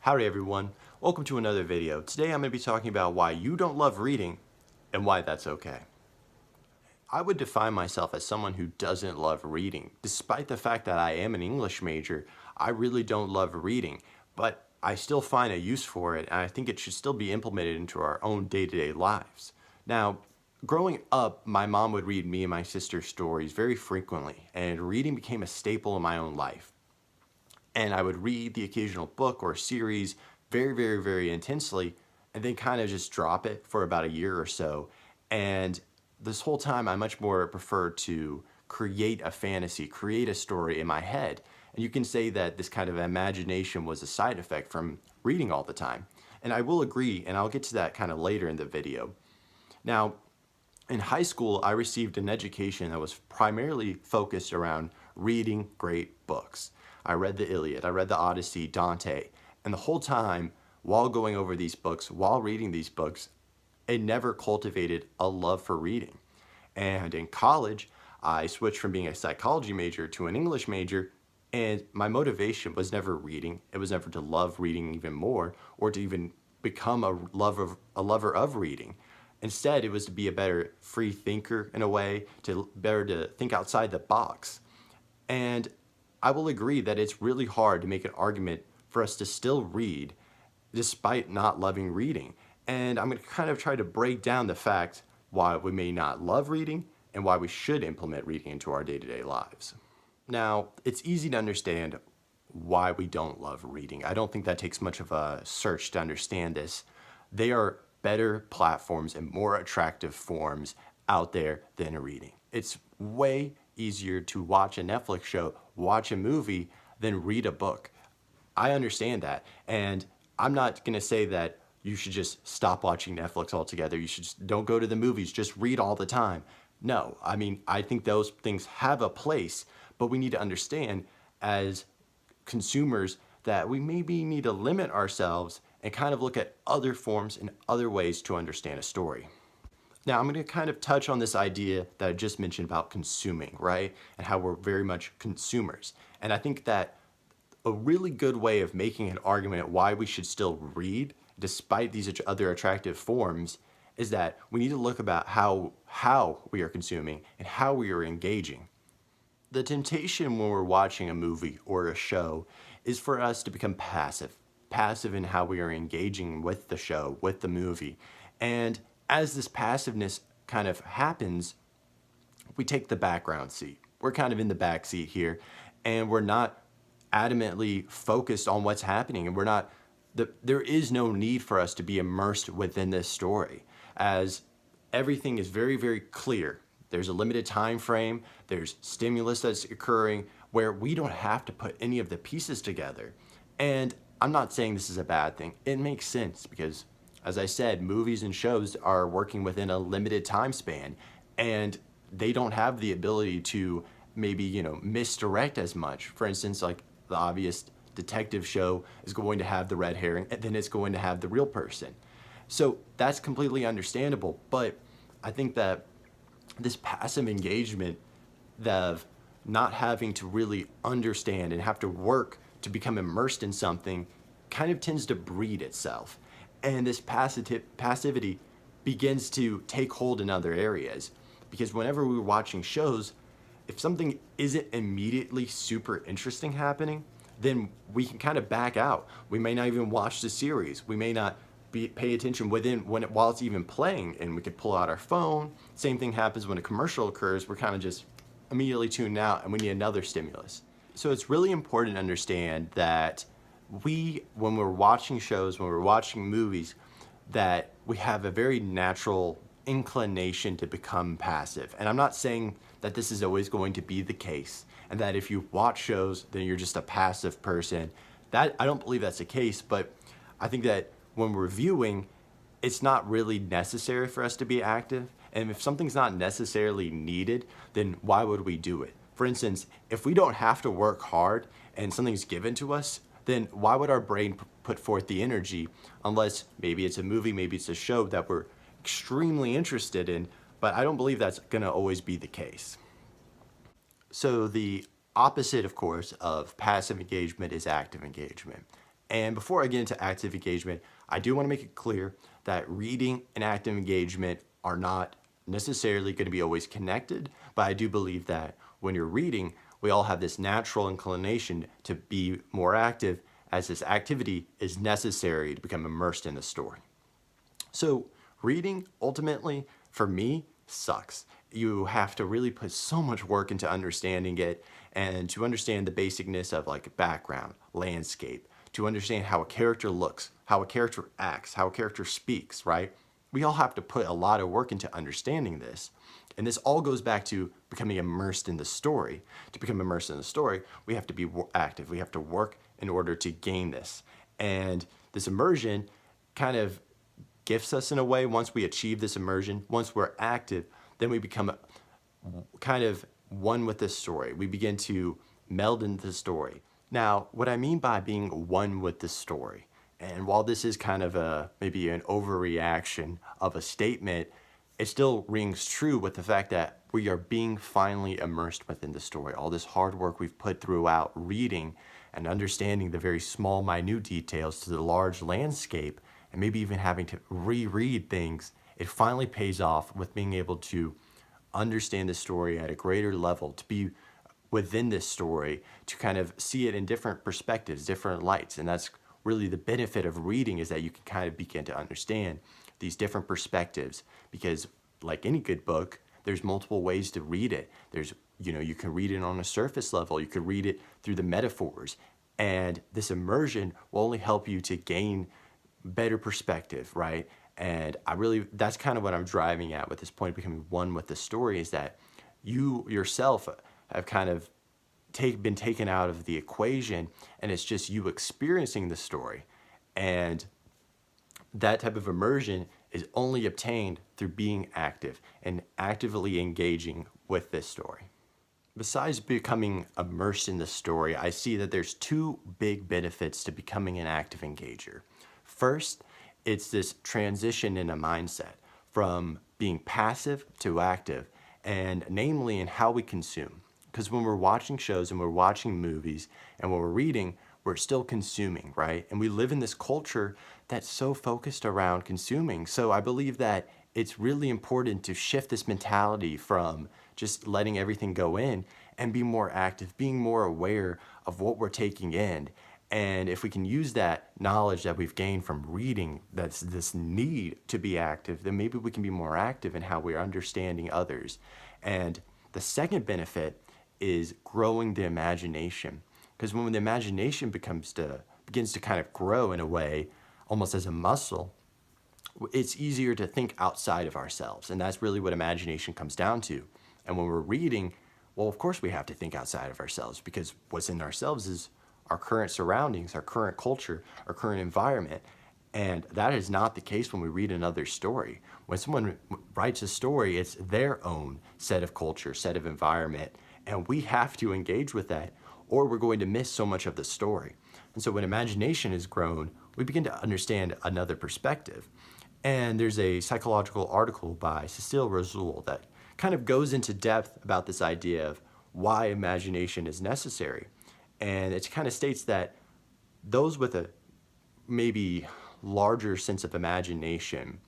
Howdy everyone, welcome to another video. Today I'm going to be talking about why you don't love reading and why that's okay. I would define myself as someone who doesn't love reading. Despite the fact that I am an English major, I really don't love reading, but I still find a use for it and I think it should still be implemented into our own day-to-day lives. Now, growing up, my mom would read me and my sister stories very frequently, and reading became a staple in my own life. And I would read the occasional book or series very intensely and then kind of just drop it for about a year or so. And this whole time I much more prefer to create a fantasy, create a story in my head. And you can say that this kind of imagination was a side effect from reading all the time. And I will agree, and I'll get to that kind of later in the video. Now, in high school, I received an education that was primarily focused around reading great books. I read the Iliad, I read the Odyssey, Dante, and the whole time, while going over these books, while reading these books, it never cultivated a love for reading. And in college, I switched from being a psychology major to an English major, and my motivation was never reading. It was never to love reading even more or to even become a lover of reading. Instead, it was to be a better free thinker in a way, to better to think outside the box. And I will agree that it's really hard to make an argument for us to still read despite not loving reading. And I'm going to kind of try to break down the fact why we may not love reading and why we should implement reading into our day-to-day lives. Now, it's easy to understand why we don't love reading. I don't think that takes much of a search to understand this. They are better platforms and more attractive forms out there than reading. It's way easier to watch a Netflix show, watch a movie, than read a book. I understand that. And I'm not going to say that you should just stop watching Netflix altogether. You should just don't go to the movies, just read all the time. No, I mean, I think those things have a place, but we need to understand as consumers that we maybe need to limit ourselves and kind of look at other forms and other ways to understand a story. Now, I'm going to kind of touch on this idea that I just mentioned about consuming, right? And how we're very much consumers. And I think that a really good way of making an argument why we should still read despite these other attractive forms is that we need to look about how we are consuming and how we are engaging. The temptation when we're watching a movie or a show is for us to become passive in how we are engaging with the show, with the movie. And as this passiveness kind of happens, we take the background seat. We're kind of in the back seat here, and we're not adamantly focused on what's happening, and there is no need for us to be immersed within this story, as everything is very clear. There's a limited time frame, there's stimulus that's occurring where we don't have to put any of the pieces together. And I'm not saying this is a bad thing. It makes sense because, as I said, movies and shows are working within a limited time span, and they don't have the ability to maybe, misdirect as much. For instance, like the obvious detective show is going to have the red herring, and then it's going to have the real person. So that's completely understandable, but I think that this passive engagement of not having to really understand and have to work to become immersed in something kind of tends to breed itself. And this passivity begins to take hold in other areas. Because whenever we're watching shows, if something isn't immediately super interesting happening, then we can kind of back out. We may not even watch the series. We may not pay attention while it's even playing, and we could pull out our phone. Same thing happens when a commercial occurs. We're kind of just immediately tuned out and we need another stimulus. So it's really important to understand that when we're watching shows, when we're watching movies, that we have a very natural inclination to become passive. And I'm not saying that this is always going to be the case, and that if you watch shows, then you're just a passive person. I don't believe that's the case, but I think that when we're viewing, it's not really necessary for us to be active. And if something's not necessarily needed, then why would we do it? For instance, if we don't have to work hard and something's given to us, then why would our brain put forth the energy unless maybe it's a movie, maybe it's a show that we're extremely interested in, but I don't believe that's going to always be the case. So the opposite, of course, of passive engagement is active engagement. And before I get into active engagement, I do want to make it clear that reading and active engagement are not necessarily going to be always connected, but I do believe that when you're reading, we all have this natural inclination to be more active as this activity is necessary to become immersed in the story. So reading ultimately for me sucks. You have to really put so much work into understanding it and to understand the basicness of like background, landscape, to understand how a character looks, how a character acts, how a character speaks, right? We all have to put a lot of work into understanding this. And this all goes back to becoming immersed in the story. To become immersed in the story, we have to be active. We have to work in order to gain this. And this immersion kind of gifts us in a way. Once we achieve this immersion, once we're active, then we become kind of one with this story. We begin to meld into the story. Now, what I mean by being one with the story, and while this is kind of maybe an overreaction of a statement, it still rings true with the fact that we are being finally immersed within the story. All this hard work we've put throughout reading and understanding the very small, minute details to the large landscape, and maybe even having to reread things, it finally pays off with being able to understand the story at a greater level, to be within this story, to kind of see it in different perspectives, different lights. And that's really the benefit of reading, is that you can kind of begin to understand these different perspectives, because like any good book, there's multiple ways to read it. There's, you can read it on a surface level, you could read it through the metaphors, and this immersion will only help you to gain better perspective, right? And that's kind of what I'm driving at with this point of becoming one with the story, is that you yourself have kind of been taken out of the equation, and it's just you experiencing the story. And that type of immersion is only obtained through being active and actively engaging with this story. Besides becoming immersed in the story, I see that there's two big benefits to becoming an active engager. First, it's this transition in a mindset from being passive to active, and namely in how we consume. Because when we're watching shows and we're watching movies and when we're reading, we're still consuming, right? And we live in this culture that's so focused around consuming. So I believe that it's really important to shift this mentality from just letting everything go in and be more active, being more aware of what we're taking in. And if we can use that knowledge that we've gained from reading, that's this need to be active, then maybe we can be more active in how we're understanding others. And the second benefit is growing the imagination. Because when the imagination begins to kind of grow in a way, almost as a muscle, it's easier to think outside of ourselves. And that's really what imagination comes down to. And when we're reading, well, of course we have to think outside of ourselves, because what's in ourselves is our current surroundings, our current culture, our current environment. And that is not the case when we read another story. When someone writes a story, it's their own set of culture, set of environment, and we have to engage with that, or we're going to miss so much of the story. And so when imagination is grown, we begin to understand another perspective. And there's a psychological article by Cecile Rasool that kind of goes into depth about this idea of why imagination is necessary. And it kind of states that those with a maybe larger sense of imagination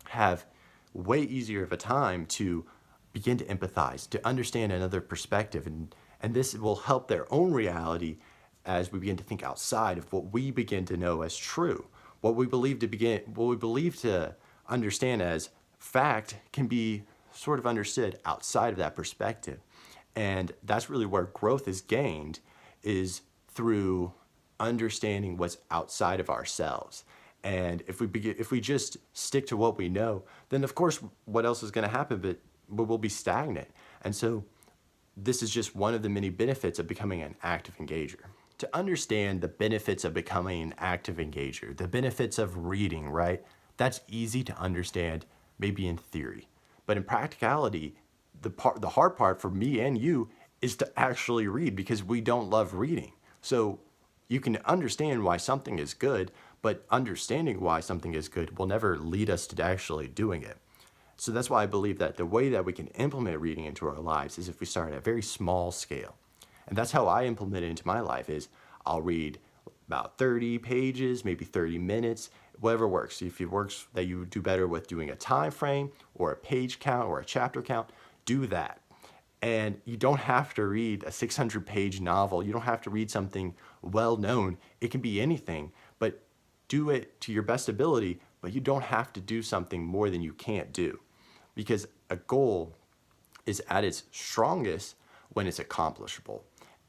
have way easier of a time to begin to empathize, to understand another perspective. And this will help their own reality as we begin to think outside of what we begin to know as true. What we believe to understand as fact can be sort of understood outside of that perspective. And that's really where growth is gained, is through understanding what's outside of ourselves. And if we just stick to what we know, then of course what else is going to happen, but we'll be stagnant. And so this is just one of the many benefits of becoming an active engager. To understand the benefits of becoming an active engager, the benefits of reading, right? That's easy to understand, maybe in theory. But in practicality, the hard part for me and you is to actually read, because we don't love reading. So you can understand why something is good, but understanding why something is good will never lead us to actually doing it. So that's why I believe that the way that we can implement reading into our lives is if we start at a very small scale. And that's how I implement it into my life. Is I'll read about 30 pages, maybe 30 minutes, whatever works. If it works that you do better with doing a time frame or a page count or a chapter count, do that. And you don't have to read a 600-page novel. You don't have to read something well known. It can be anything, but do it to your best ability, but you don't have to do something more than you can't do. Because a goal is at its strongest when it's accomplishable.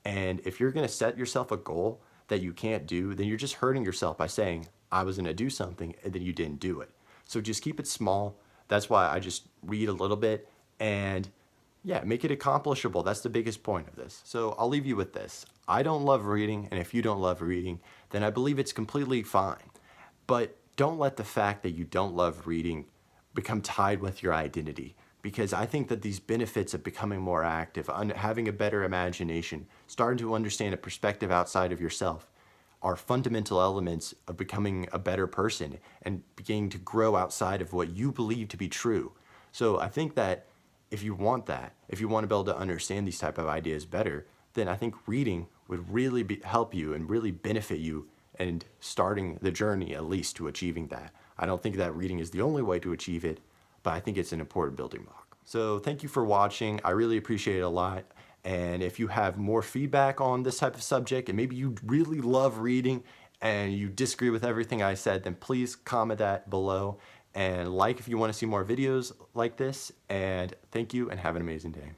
And if you're going to set yourself a goal that you can't do, then you're just hurting yourself by saying, I was going to do something, and then you didn't do it. So just keep it small. That's why I just read a little bit and yeah, make it accomplishable. That's the biggest point of this. So I'll leave you with this. I don't love reading, and if you don't love reading, then I believe it's completely fine. But don't let the fact that you don't love reading become tied with your identity, because I think that these benefits of becoming more active, having a better imagination, starting to understand a perspective outside of yourself, are fundamental elements of becoming a better person and beginning to grow outside of what you believe to be true. So I think that if you want that, if you want to be able to understand these type of ideas better, then I think reading would really help you and really benefit you and starting the journey at least to achieving that. I don't think that reading is the only way to achieve it, but I think it's an important building block. So thank you for watching. I really appreciate it a lot. And if you have more feedback on this type of subject, and maybe you really love reading and you disagree with everything I said, then please comment that below and like if you want to see more videos like this. And thank you and have an amazing day.